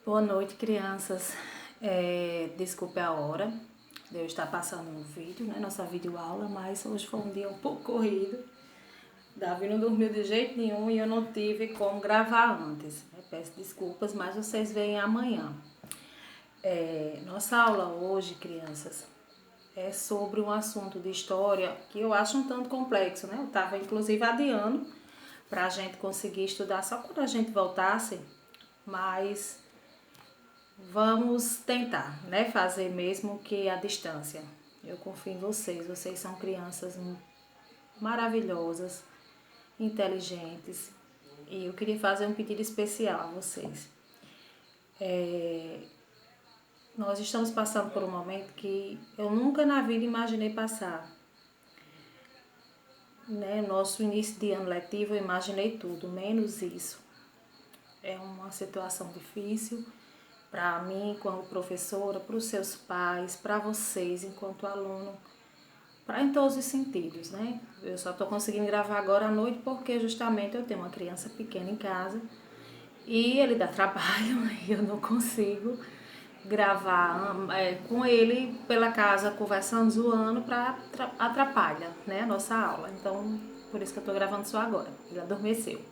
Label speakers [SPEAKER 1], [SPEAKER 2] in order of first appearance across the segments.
[SPEAKER 1] Boa noite, crianças. Desculpe a hora de eu estar passando um vídeo, né? Nossa videoaula, mas hoje foi um dia um pouco corrido. Davi não dormiu de jeito nenhum e eu não tive como gravar antes. Peço desculpas, mas vocês veem amanhã. Nossa aula hoje, crianças, é sobre um assunto de história que eu acho um tanto complexo, né? Eu estava inclusive adiando para a gente conseguir estudar só quando a gente voltasse, mas vamos tentar, né, fazer mesmo que à distância. Eu confio em vocês, vocês são crianças maravilhosas, inteligentes, e eu queria fazer um pedido especial a vocês. Nós estamos passando por um momento que eu nunca na vida imaginei passar. Né? Nosso início de ano letivo eu imaginei tudo, menos isso. É uma situação difícil para mim, enquanto professora, para os seus pais, para vocês, enquanto aluno, para em todos os sentidos, né? Eu só estou conseguindo gravar agora à noite porque justamente eu tenho uma criança pequena em casa e ele dá trabalho e eu não consigo gravar com ele pela casa, conversando, zoando, para atrapalha, né, a nossa aula. Então, por isso que eu estou gravando só agora, ele adormeceu.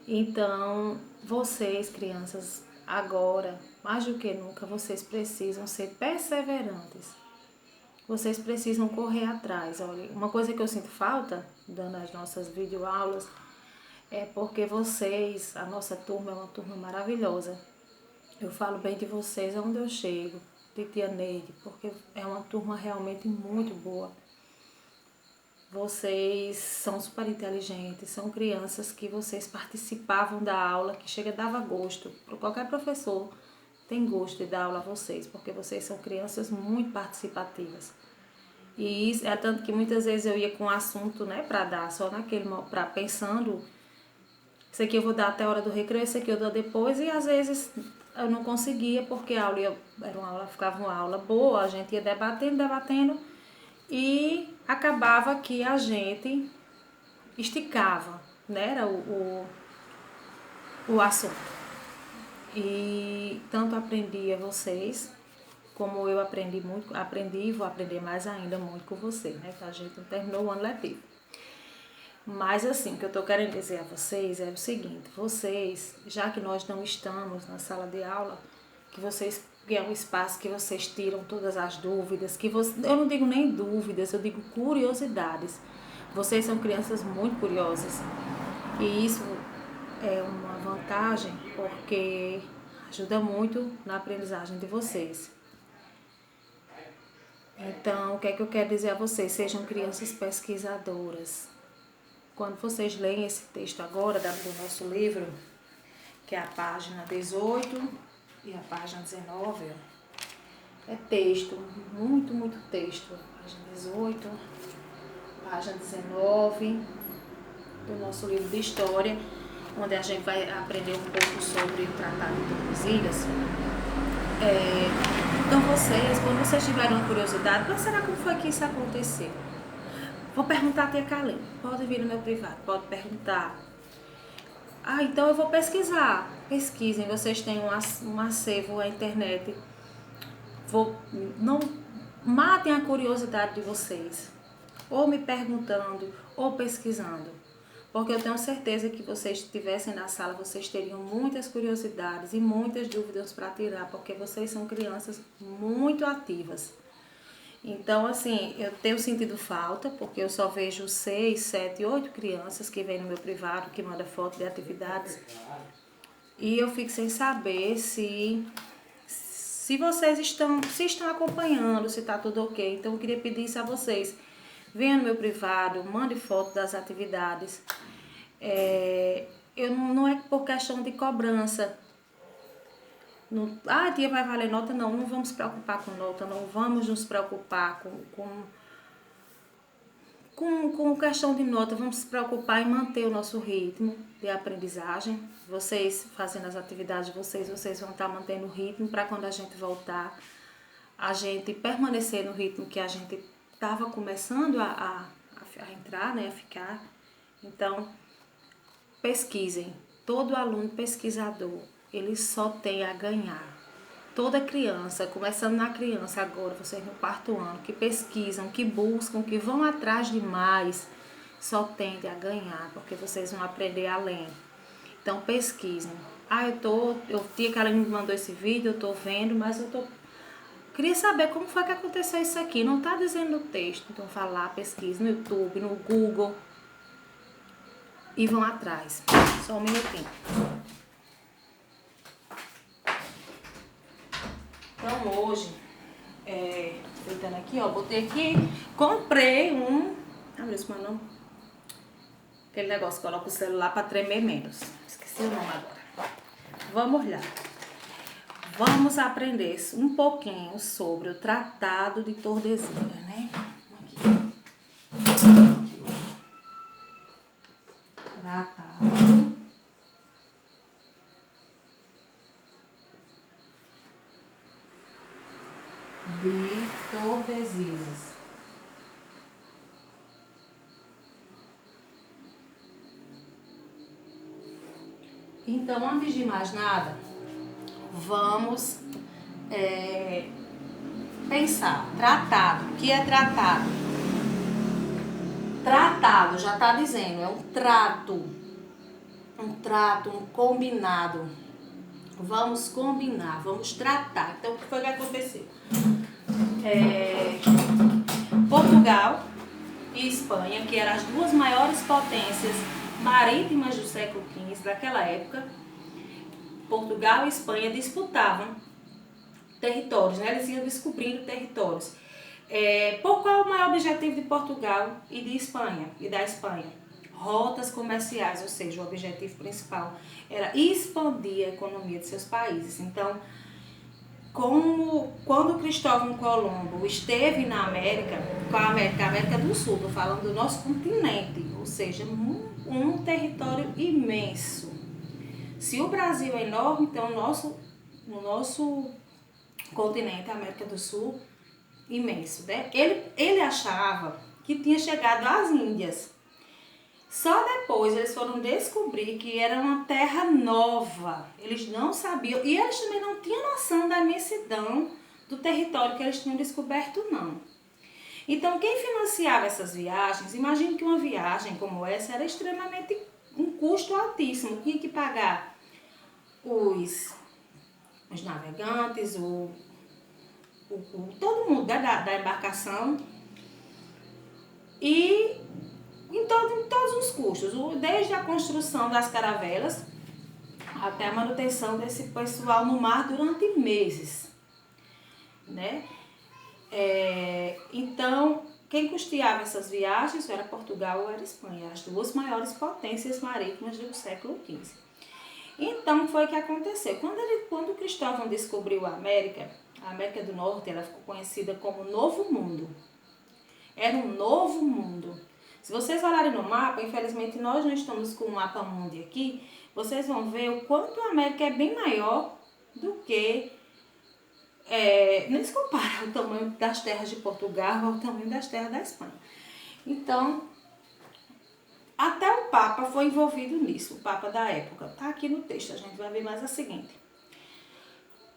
[SPEAKER 1] Então, vocês, crianças, agora, mais do que nunca, vocês precisam ser perseverantes. Vocês precisam correr atrás. Olha, uma coisa que eu sinto falta, dando as nossas videoaulas, é porque vocês, a nossa turma é uma turma maravilhosa. Eu falo bem de vocês aonde eu chego, de tia Neide, porque é uma turma realmente muito boa. Vocês são super inteligentes, são crianças que vocês participavam da aula, que chega dava gosto. Qualquer professor tem gosto de dar aula a vocês, porque vocês são crianças muito participativas. E isso é tanto que muitas vezes eu ia com um assunto, né, para dar, só naquele, para pensando, isso aqui eu vou dar até a hora do recreio, isso aqui eu dou depois, e às vezes eu não conseguia, porque a aula ficava uma aula boa, a gente ia debatendo, e acabava que a gente esticava, né, era o assunto. E tanto aprendia vocês, como eu aprendi muito, aprendi e vou aprender mais ainda muito com você, né, que a gente não terminou o ano letivo. Mas assim, o que eu estou querendo dizer a vocês é o seguinte: vocês, já que nós não estamos na sala de aula, que é um espaço que vocês tiram todas as dúvidas, eu não digo nem dúvidas, eu digo curiosidades. Vocês são crianças muito curiosas e isso é uma vantagem porque ajuda muito na aprendizagem de vocês. Então, o que é que eu quero dizer a vocês? Sejam crianças pesquisadoras. Quando vocês leem esse texto agora do nosso livro, que é a página 18 e a página 19, é texto, muito texto. Página 18, página 19 do nosso livro de história, onde a gente vai aprender um pouco sobre o Tratado de Tordesilhas. Então vocês, quando vocês tiverem uma curiosidade, mas será como foi que isso aconteceu? Vou perguntar a tia Kalene, pode vir no meu privado, pode perguntar. Então eu vou pesquisar. Pesquisem, vocês têm um acervo à internet. Não matem a curiosidade de vocês, ou me perguntando, ou pesquisando. Porque eu tenho certeza que vocês estivessem na sala, vocês teriam muitas curiosidades e muitas dúvidas para tirar, porque vocês são crianças muito ativas. Então, assim, eu tenho sentido falta, porque eu só vejo 6, 7, 8 crianças que vêm no meu privado, que mandam foto de atividades. E eu fico sem saber se vocês estão acompanhando, se está tudo ok. Então, eu queria pedir isso a vocês. Venha no meu privado, mande foto das atividades. Não é por questão de cobrança. Tia, vai valer nota? Não vamos se preocupar com nota, não vamos nos preocupar com questão de nota, vamos se preocupar em manter o nosso ritmo de aprendizagem. Vocês fazendo as atividades de vocês vão estar mantendo o ritmo para quando a gente voltar, a gente permanecer no ritmo que a gente estava começando a entrar, né, a ficar. Então, pesquisem, todo aluno pesquisador. ele só tem a ganhar. Toda criança, começando na criança agora, vocês no 4º ano, que pesquisam, que buscam, que vão atrás de mais, só tende a ganhar, porque vocês vão aprender além. Então pesquisem. Tia Carolina me mandou esse vídeo, eu tô vendo, mas queria saber como foi que aconteceu isso aqui. Não tá dizendo no texto, então vá lá, pesquise no YouTube, no Google e vão atrás. Só um minutinho. Então hoje, deitando aqui, ó, botei aqui, comprei abre isso, meu nome. Aquele negócio que coloca o celular para tremer menos. Esqueci o nome agora. Vamos lá. Vamos aprender um pouquinho sobre o Tratado de Tordesilhas, né? Aqui. Tratado de Tordesilhas. Então, antes de mais nada, vamos pensar. Tratado. O que é tratado? Tratado, já está dizendo, é um trato, um combinado. Vamos combinar, vamos tratar. Então, o que foi que aconteceu? Portugal e Espanha, que eram as duas maiores potências marítimas do século XV, daquela época, Portugal e Espanha disputavam territórios, né? Eles iam descobrindo territórios. Qual é o maior objetivo de Portugal e de Espanha e da Espanha? Rotas comerciais, ou seja, o objetivo principal era expandir a economia de seus países. Então, quando Cristóvão Colombo esteve na América, a América do Sul, estou falando do nosso continente, ou seja, um território imenso. Se o Brasil é enorme, então o nosso continente, a América do Sul, imenso, né? Ele achava que tinha chegado às Índias. Só depois eles foram descobrir que era uma terra nova. Eles não sabiam, e eles também não tinham noção da imensidão do território que eles tinham descoberto, não. Então, quem financiava essas viagens, imagine que uma viagem como essa era extremamente um custo altíssimo. Tinha que pagar os navegantes, todo mundo da embarcação e em todos os custos, desde a construção das caravelas até a manutenção desse pessoal no mar durante meses, né? Então, quem custeava essas viagens era Portugal ou era Espanha, as duas maiores potências marítimas do século XV. Então, foi o que aconteceu. Quando Cristóvão descobriu a América do Norte, ela ficou conhecida como Novo Mundo. Era um novo mundo. Se vocês olharem no mapa, infelizmente nós não estamos com o mapa mundi aqui, vocês vão ver o quanto a América é bem maior do que... nem se compara o tamanho das terras de Portugal ao tamanho das terras da Espanha. Então, até o Papa foi envolvido nisso, o Papa da época. Está aqui no texto, a gente vai ver mais a seguinte.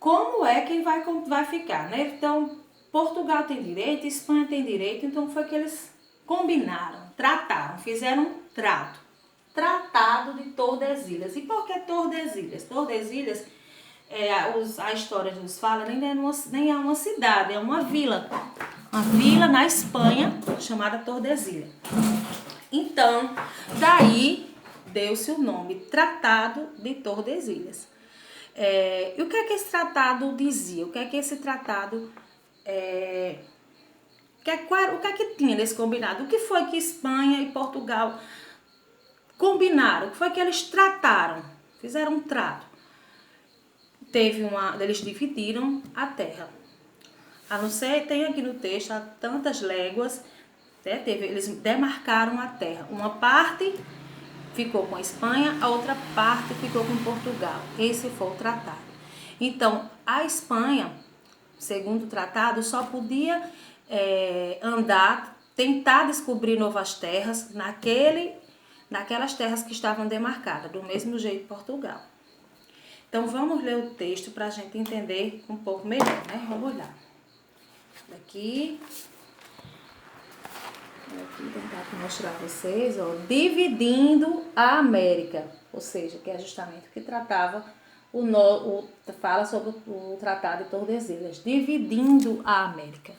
[SPEAKER 1] Como é que vai ficar, né? Então, Portugal tem direito, Espanha tem direito, então foi que eles combinaram, trataram, fizeram um trato. Tratado de Tordesilhas. E por que Tordesilhas? Tordesilhas, a história nos fala, nem é uma cidade, é uma vila. Uma vila na Espanha chamada Tordesilhas. Então, daí deu-se o nome Tratado de Tordesilhas. E o que é que esse tratado dizia? O que é que esse tratado... o que é que tinha nesse combinado? O que foi que Espanha e Portugal combinaram? O que foi que eles trataram? Fizeram um trato. Eles dividiram a terra. A não ser, tem aqui no texto, há tantas léguas, né? Eles demarcaram a terra. Uma parte ficou com a Espanha, a outra parte ficou com Portugal. Esse foi o tratado. Então, a Espanha, segundo o tratado, só podia tentar descobrir novas terras naquelas terras que estavam demarcadas, do mesmo jeito Portugal. Então, vamos ler o texto para a gente entender um pouco melhor, né? Vamos lá. Aqui, tentar mostrar a vocês, ó, dividindo a América, ou seja, que é justamente o que tratava, fala sobre o Tratado de Tordesilhas, dividindo a América,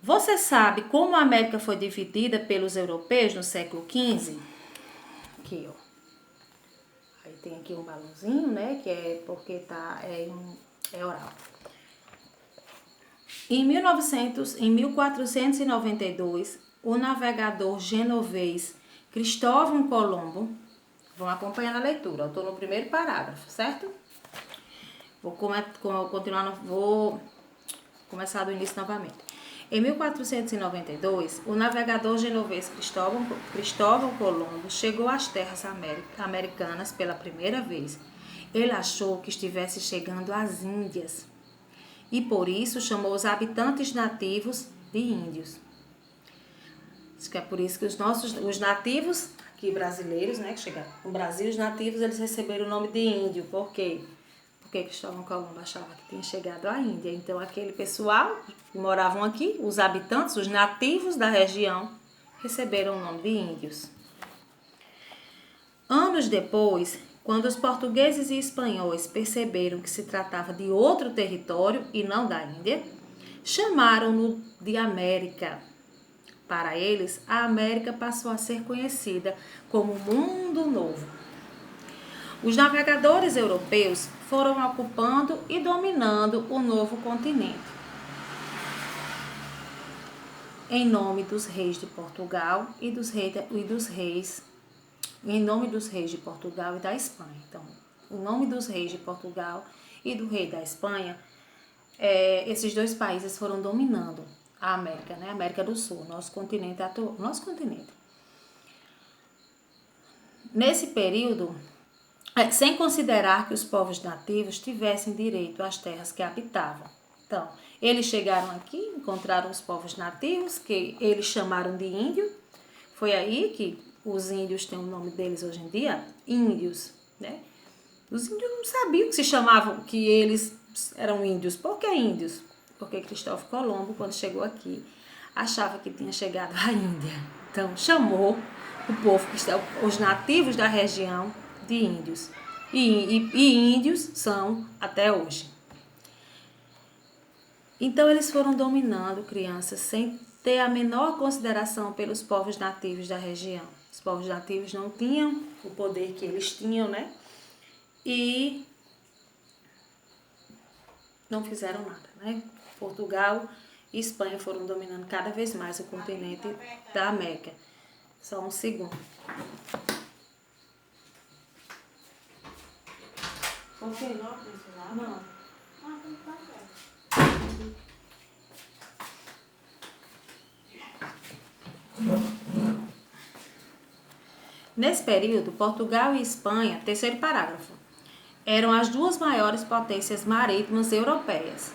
[SPEAKER 1] Você sabe como a América foi dividida pelos europeus no século XV? Aqui, ó. Aí tem aqui um balãozinho, né, que é porque é oral. Em 1492, o navegador genovês Cristóvão Colombo, vão acompanhar a leitura, eu estou no primeiro parágrafo, certo? Vou começar do início novamente. Em 1492, o navegador genovês Cristóvão Colombo chegou às terras americanas pela primeira vez. Ele achou que estivesse chegando às Índias e por isso chamou os habitantes nativos de índios. Acho que é por isso que os nativos aqui brasileiros, né, que chegaram no Brasil, os nativos, eles receberam o nome de índio. Por quê? Porque Cristóvão Colombo achava que tinha chegado à Índia. Então, aquele pessoal que moravam aqui, os habitantes, os nativos da região, receberam o nome de índios. Anos depois, quando os portugueses e espanhóis perceberam que se tratava de outro território e não da Índia, chamaram-no de América. Para eles, a América passou a ser conhecida como Mundo Novo. Os navegadores europeus foram ocupando e dominando o novo continente. Em nome dos reis de Portugal e em nome dos reis de Portugal e da Espanha. Então, o nome dos reis de Portugal e do rei da Espanha, esses dois países foram dominando a América, né? A América do Sul, nosso continente. Nesse período, sem considerar que os povos nativos tivessem direito às terras que habitavam. Então, eles chegaram aqui, encontraram os povos nativos, que eles chamaram de índio. Foi aí que os índios têm o nome deles hoje em dia, índios, né? Os índios não sabiam que se chamavam, que eles eram índios. Por que índios? Porque Cristóvão Colombo, quando chegou aqui, achava que tinha chegado à Índia. Então, chamou o povo, os nativos da região, de índios. E índios são até hoje. Então, eles foram dominando crianças sem ter a menor consideração pelos povos nativos da região. Os povos nativos não tinham o poder que eles tinham, né? E não fizeram nada, né? Portugal e Espanha foram dominando cada vez mais o continente da América. Só um segundo. Ok? Não. Nesse período, Portugal e Espanha, terceiro parágrafo, eram as duas maiores potências marítimas europeias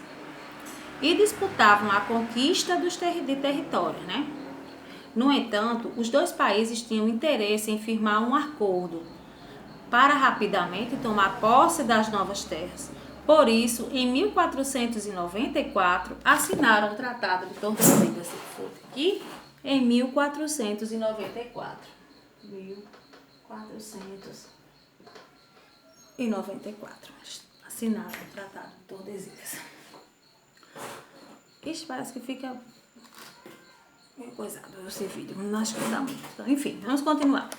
[SPEAKER 1] e disputavam a conquista de território, né? No entanto, os dois países tinham interesse em firmar um acordo para rapidamente tomar posse das novas terras. Por isso, em 1494, assinaram o Tratado de Tordesilhas. Aqui, em 1494. 1494. Assinaram o Tratado de Tordesilhas. Isso parece que fica meio coisado esse vídeo, não acho que dá muito. Então, enfim, vamos continuar.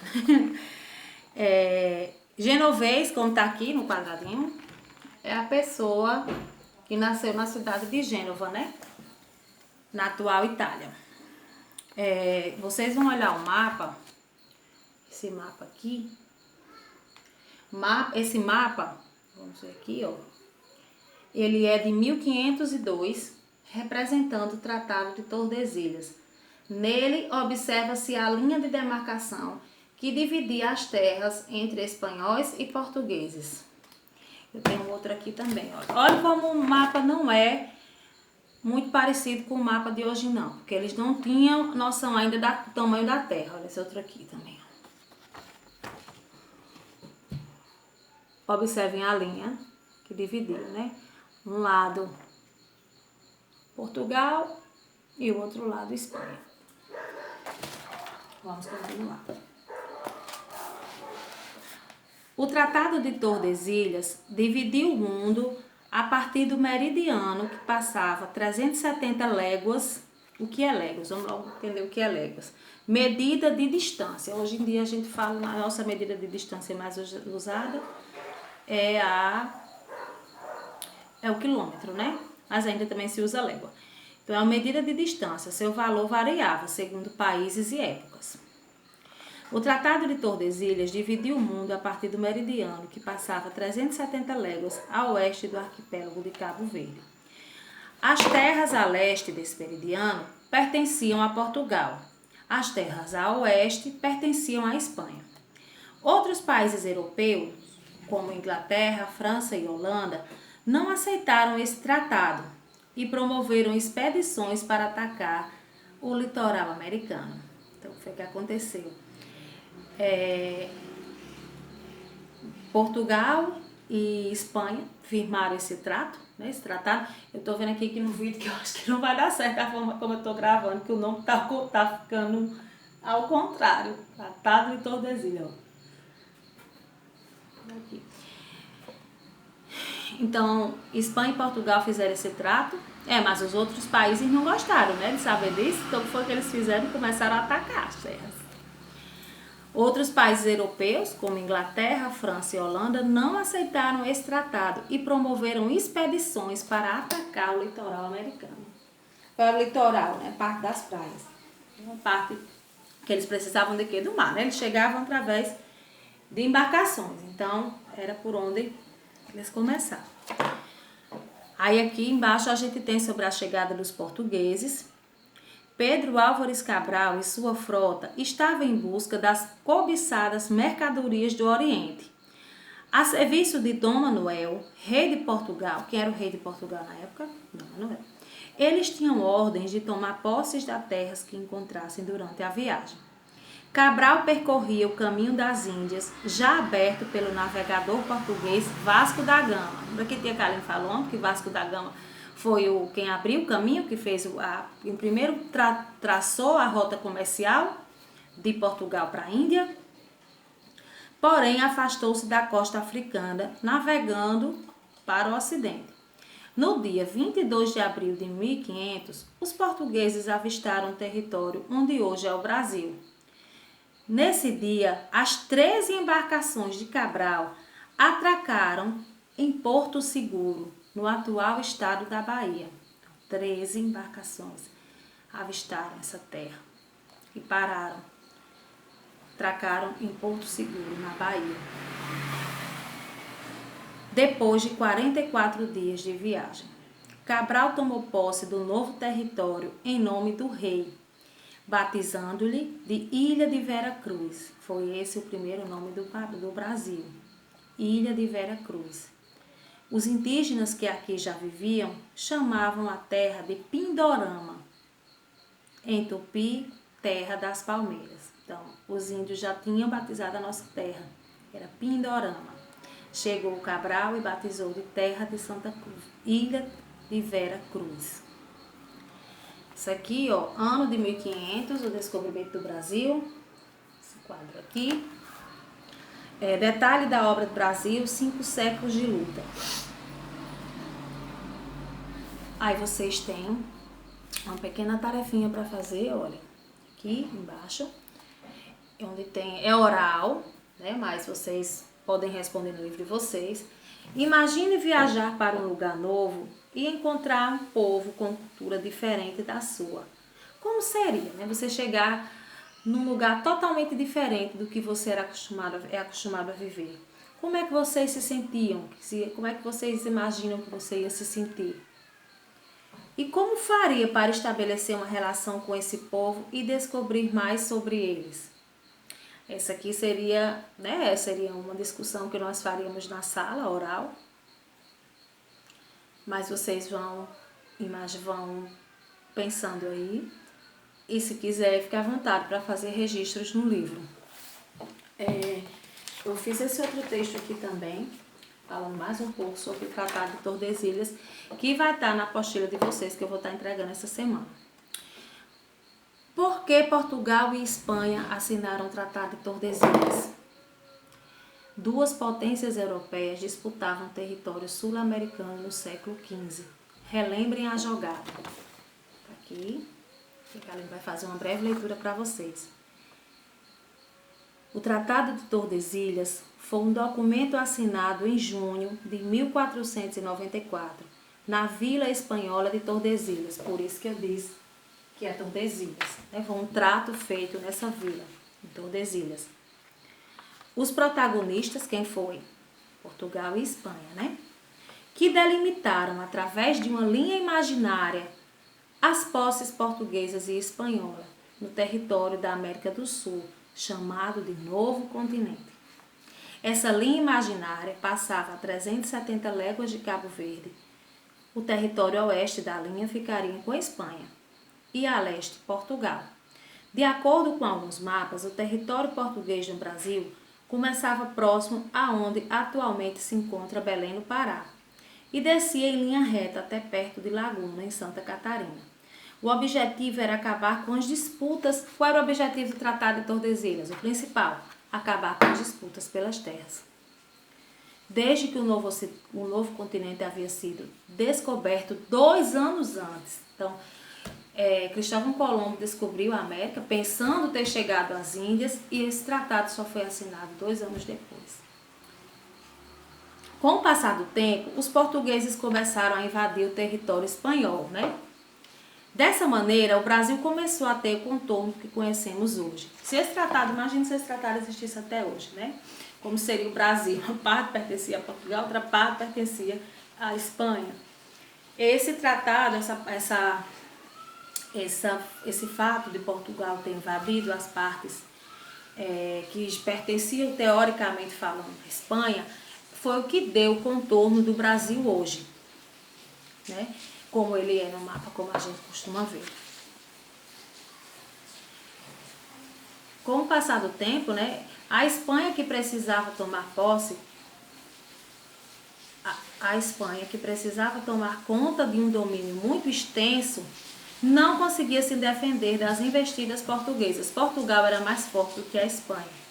[SPEAKER 1] Genovês, como está aqui no quadradinho, é a pessoa que nasceu na cidade de Gênova, né? Na atual Itália. Vocês vão olhar o mapa, esse mapa aqui. Esse mapa, vamos ver aqui, ó. Ele é de 1502, representando o Tratado de Tordesilhas. Nele, observa-se a linha de demarcação que dividia as terras entre espanhóis e portugueses. Eu tenho outro aqui também. Olha como o mapa não é muito parecido com o mapa de hoje, não. Porque eles não tinham noção ainda do tamanho da terra. Olha esse outro aqui também. Observem a linha que dividiu, né? Um lado Portugal e o outro lado Espanha. Vamos continuar. O Tratado de Tordesilhas dividiu o mundo a partir do meridiano que passava 370 léguas. O que é léguas? Vamos logo entender o que é léguas. Medida de distância. Hoje em dia a gente fala, a nossa medida de distância mais usada é o quilômetro, né? Mas ainda também se usa légua. Então, é uma medida de distância. Seu valor variava segundo países e épocas. O Tratado de Tordesilhas dividiu o mundo a partir do meridiano, que passava 370 léguas a oeste do arquipélago de Cabo Verde. As terras a leste desse meridiano pertenciam a Portugal. As terras a oeste pertenciam à Espanha. Outros países europeus, como Inglaterra, França e Holanda, não aceitaram esse tratado e promoveram expedições para atacar o litoral americano. Então, foi o que aconteceu. Portugal e Espanha firmaram esse trato, né, esse tratado. Eu estou vendo aqui que no vídeo que eu acho que não vai dar certo a forma como eu estou gravando, que o nome tá ficando ao contrário. Tratado de Tordesilhas. Aqui. Então, Espanha e Portugal fizeram esse trato, mas os outros países não gostaram, né, de saber disso. Então, o que foi que eles fizeram? Começaram a atacar as terras. Outros países europeus, como Inglaterra, França e Holanda, não aceitaram esse tratado e promoveram expedições para atacar o litoral americano. Para o litoral, né, parte das praias. Uma parte que eles precisavam de quê? Do mar, né? Eles chegavam através de embarcações. Então, era por onde eles começaram. Aí aqui embaixo a gente tem sobre a chegada dos portugueses. Pedro Álvares Cabral e sua frota estavam em busca das cobiçadas mercadorias do Oriente. A serviço de Dom Manuel, rei de Portugal, quem era o rei de Portugal na época? Dom Manuel. Eles tinham ordens de tomar posses das terras que encontrassem durante a viagem. Cabral percorria o caminho das Índias, já aberto pelo navegador português Vasco da Gama. Lembra que Tia Kaline falou que Vasco da Gama foi quem abriu o caminho, que fez primeiro traçou a rota comercial de Portugal para a Índia, porém afastou-se da costa africana, navegando para o ocidente. No dia 22 de abril de 1500, os portugueses avistaram o território onde hoje é o Brasil. Nesse dia, as 13 embarcações de Cabral atracaram em Porto Seguro, no atual estado da Bahia. 13 embarcações avistaram essa terra e pararam. Atracaram em Porto Seguro, na Bahia. Depois de 44 dias de viagem, Cabral tomou posse do novo território em nome do rei, batizando-lhe de Ilha de Vera Cruz. Foi esse o primeiro nome do Brasil, Ilha de Vera Cruz. Os indígenas que aqui já viviam chamavam a terra de Pindorama, em Tupi, terra das palmeiras. Então, os índios já tinham batizado a nossa terra, era Pindorama. Chegou o Cabral e batizou de terra de Santa Cruz, Ilha de Vera Cruz. Isso aqui, ó, ano de 1500, o descobrimento do Brasil. Esse quadro aqui. Detalhe da obra do Brasil, 5 séculos de luta. Aí vocês têm uma pequena tarefinha para fazer, olha, aqui embaixo, onde tem, é oral, né, mas vocês podem responder no livro de vocês. Imagine viajar para um lugar novo e encontrar um povo com cultura diferente da sua. Como seria, né, você chegar num lugar totalmente diferente do que você é acostumado a viver? Como é que vocês se sentiam? Como é que vocês imaginam que você ia se sentir? E como faria para estabelecer uma relação com esse povo e descobrir mais sobre eles? Essa aqui seria, né, seria uma discussão que nós faríamos na sala oral. Mas vocês vão pensando aí. E se quiser, fique à vontade para fazer registros no livro. Eu fiz esse outro texto aqui também, falando mais um pouco sobre o Tratado de Tordesilhas, que vai estar na apostila de vocês, que eu vou estar entregando essa semana. Por que Portugal e Espanha assinaram o Tratado de Tordesilhas? Duas potências europeias disputavam território sul-americano no século XV. Relembrem a jogada. Aqui, a Aline vai fazer uma breve leitura para vocês. O Tratado de Tordesilhas foi um documento assinado em junho de 1494, na vila espanhola de Tordesilhas, por isso que eu disse que é Tordesilhas. Foi um trato feito nessa vila, em Tordesilhas. Os protagonistas, quem foi? Portugal e Espanha, que delimitaram, através de uma linha imaginária, as posses portuguesas e espanholas no território da América do Sul, chamado de Novo Continente. Essa linha imaginária passava a 370 léguas de Cabo Verde. O território oeste da linha ficaria com a Espanha e a leste, Portugal. De acordo com alguns mapas, o território português no Brasil começava próximo aonde atualmente se encontra Belém, no Pará, e descia em linha reta até perto de Laguna, em Santa Catarina. O objetivo era acabar com as disputas. Qual era o objetivo do Tratado de Tordesilhas? O principal, acabar com as disputas pelas terras. Desde que o novo continente havia sido descoberto 2 anos antes. Então, Cristóvão Colombo descobriu a América pensando ter chegado às Índias, e esse tratado só foi assinado 2 anos depois. Com o passar do tempo, os portugueses começaram a invadir o território espanhol, Dessa maneira, o Brasil começou a ter o contorno que conhecemos hoje. Se esse tratado, imagine se esse tratado existisse até hoje, Como seria o Brasil? Uma parte pertencia a Portugal, outra parte pertencia à Espanha. Esse tratado, esse fato de Portugal ter invadido as partes que pertenciam, teoricamente falando, à Espanha, foi o que deu o contorno do Brasil hoje, Como ele é no mapa, como a gente costuma ver. Com o passar do tempo, a Espanha que precisava tomar posse, a Espanha que precisava tomar conta de um domínio muito extenso, não conseguia se defender das investidas portuguesas. Portugal era mais forte do que a Espanha.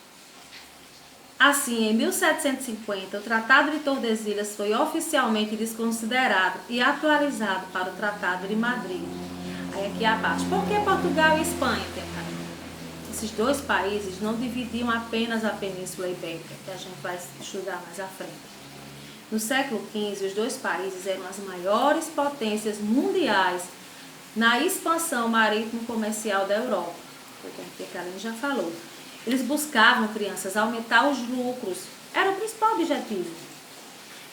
[SPEAKER 1] Assim, em 1750, o Tratado de Tordesilhas foi oficialmente desconsiderado e atualizado para o Tratado de Madrid. Aí aqui abaixo. Por que Portugal e Espanha, Esses dois países não dividiam apenas a Península Ibérica, que a gente vai estudar mais à frente. No século XV, os dois países eram as maiores potências mundiais na expansão marítimo-comercial da Europa. Foi como que a Aline já falou. Eles buscavam, crianças, aumentar os lucros. Era o principal objetivo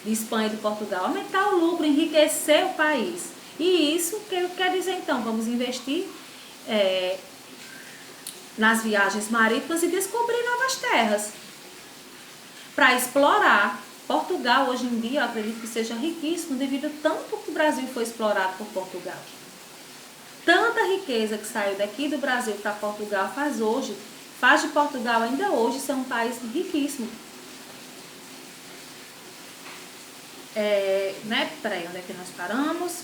[SPEAKER 1] de Espanha e de Portugal. Aumentar o lucro, enriquecer o país. E isso quer dizer, então, vamos investir nas viagens marítimas e descobrir novas terras. Para explorar. Portugal, hoje em dia, eu acredito que seja riquíssimo devido tanto que o Brasil foi explorado por Portugal. Tanta riqueza que saiu daqui do Brasil para Portugal faz de Portugal ainda hoje ser um país riquíssimo. Peraí, onde é que nós paramos?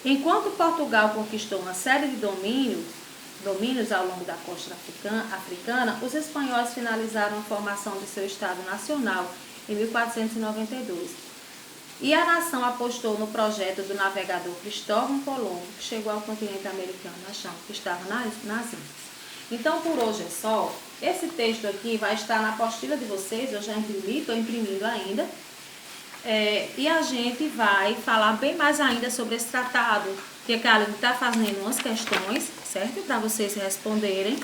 [SPEAKER 1] Enquanto Portugal conquistou uma série de domínios ao longo da costa africana, os espanhóis finalizaram a formação de seu Estado Nacional em 1492. E a nação apostou no projeto do navegador Cristóvão Colombo, que chegou ao continente americano achando que estava nas Índias. Então, por hoje é só. Esse texto aqui vai estar na apostila de vocês, eu já imprimi, estou imprimindo ainda. E a gente vai falar bem mais ainda sobre esse tratado, que a Aline está fazendo umas questões, certo? Para vocês responderem.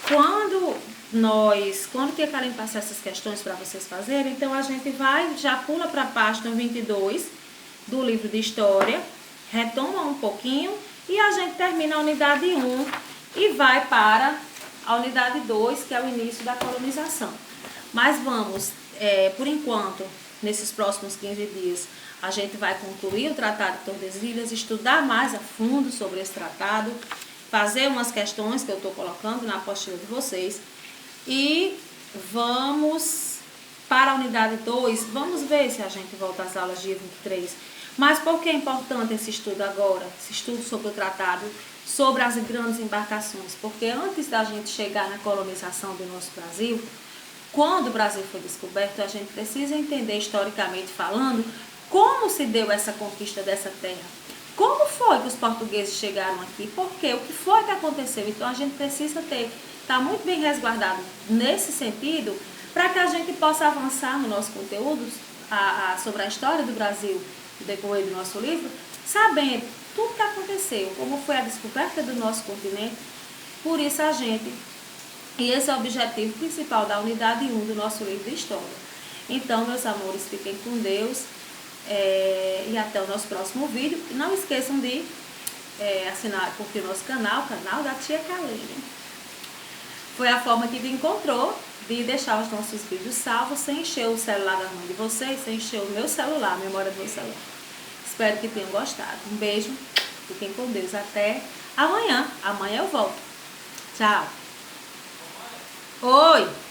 [SPEAKER 1] Quando a Aline passar essas questões para vocês fazerem, então a gente já pula para a página 22 do livro de História, retoma um pouquinho, e a gente termina a unidade 1 e vai para a unidade 2, que é o início da colonização. Mas vamos, por enquanto, nesses próximos 15 dias, a gente vai concluir o Tratado de Tordesilhas, estudar mais a fundo sobre esse tratado, fazer umas questões que eu estou colocando na apostila de vocês e vamos para a unidade 2, vamos ver se a gente volta às aulas dia 23. Mas por que é importante esse estudo agora? Esse estudo sobre o tratado, sobre as grandes embarcações? Porque antes da gente chegar na colonização do nosso Brasil, quando o Brasil foi descoberto, a gente precisa entender, historicamente falando, como se deu essa conquista dessa terra. Como foi que os portugueses chegaram aqui? Por quê? O que foi que aconteceu? Então a gente precisa estar muito bem resguardado nesse sentido, para que a gente possa avançar no nosso conteúdo sobre a história do Brasil, no decorrer do nosso livro, sabendo tudo que aconteceu, como foi a descoberta do nosso continente. Por isso e esse é o objetivo principal da unidade 1 do nosso livro de história. Então, meus amores, fiquem com Deus e até o nosso próximo vídeo. E não esqueçam de assinar, curtir o nosso canal, o canal da Tia Kalene. Foi a forma que encontrou de deixar os nossos vídeos salvos, sem encher o celular da mão de vocês, sem encher o meu celular, a memória do meu celular. Espero que tenham gostado. Um beijo, fiquem com Deus. Até amanhã. Amanhã eu volto. Tchau. Oi!